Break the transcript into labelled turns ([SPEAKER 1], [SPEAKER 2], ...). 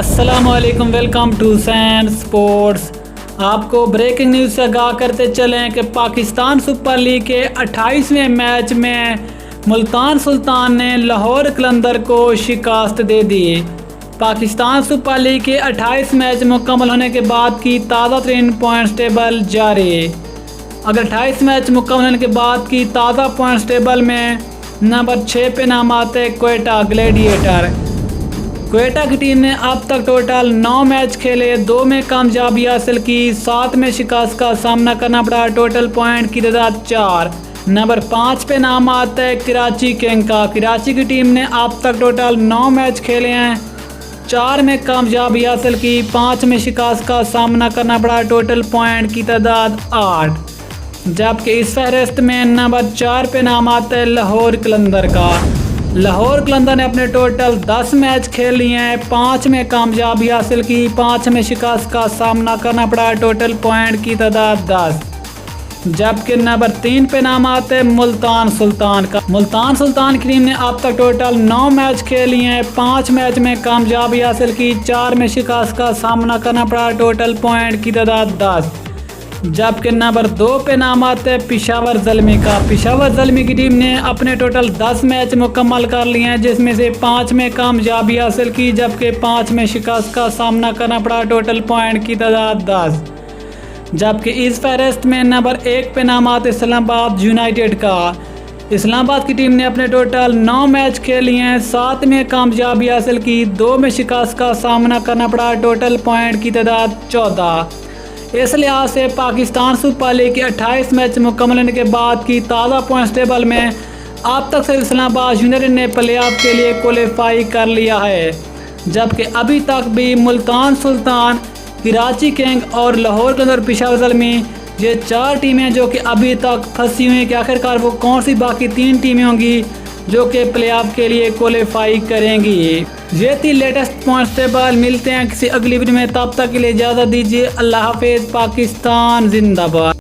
[SPEAKER 1] अस्सलामुअलैकुम, welcome to sand sports. आपको breaking news से आगाह करते चलें कि पाकिस्तान सुपर लीग के 28वें मैच में मुल्तान सुल्तान ने लाहौर कलंदर को शिकस्त दे दी। पाकिस्तान सुपर लीग के 28 मैच मुकम्मल होने के बाद की ताज़ा तरीन पॉइंट्स टेबल जारी। अगर 28 मैच मुकम्मल होने के बाद की ताज़ा पॉइंट्स टेबल में नंबर 6 पे नाम आते हैं क्वेटा ग्लैडिएटर। क्वेटा की टीम ने अब तक टोटल 9 मैच खेले, 2 में कामयाबी हासिल की, 7 में शिकस्त का सामना करना पड़ा। टोटल पॉइंट की तादाद 4। नंबर 5 पे नाम आता है कराची किंग का। कराची की टीम ने अब तक टोटल 9 मैच खेले हैं, 4 में कामयाबी हासिल की, 5 में शिकस्त का सामना करना पड़ा। टोटल पॉइंट की तादाद 8। जबकि इस फहरिस्त में नंबर 4 पे नाम आता है लाहौर कलंदर का। लाहौर कलंदर ने अपने टोटल 10 मैच खेल लिए हैं, 5 में कामयाबी हासिल की, 5 में शिकस्त का सामना करना पड़ा। टोटल पॉइंट की तादाद 10। जबकि नंबर 3 पे नाम आते हैं मुल्तान सुल्तान का। मुल्तान सुल्तान की टीम ने अब तक टोटल 9 मैच खेल लिए हैं, 5 मैच में कामयाबी हासिल की, 4 में शिकस्त का सामना करना पड़ा। टोटल पॉइंट की तादाद 10। जबकि नंबर 2 पे नाम आते हैं पेशावर ज़ल्मी का। पेशावर ज़ल्मी की टीम ने अपने टोटल 10 मैच मुकम्मल कर लिए हैं, जिसमें से 5 में कामयाबी हासिल की, जबकि 5 में शिकस्त का सामना करना पड़ा। टोटल पॉइंट की तादाद 10। जबकि इस फहरिस्त में नंबर 1 पे नाम आते इस्लामाबाद यूनाइटेड का। इस्लामाबाद की टीम ने अपने टोटल 9 मैच खेल लिए हैं, 7 में कामयाबी हासिल की, 2 में शिकस्त का सामना करना पड़ा। टोटल पॉइंट की तादाद 14। इस लिहाज से पाकिस्तान सुपर लीग के 28 मैच मुकम्मल होने के बाद की ताज़ा पॉइंट्स टेबल में अब तक सिर्फ इस्लामाबाद यूनाइटेड ने प्लेऑफ के लिए क्वालिफाई कर लिया है, जबकि अभी तक भी मुल्तान सुल्तान, कराची किंग और लाहौर कलंदर पेशावर ज़ल्मी ये 4 टीमें जो कि अभी तक फंसी हुई हैं कि आखिरकार वो कौन सी बाकी 3 टीमें होंगी जो कि प्लेऑफ के लिए क्वालिफाई करेंगी। ये थी लेटेस्ट पॉइंट्स टेबल। मिलते हैं किसी अगली वीडियो में, तब तक के लिए इजाज़त दीजिए। अल्लाह हाफिज़। पाकिस्तान जिंदाबाद।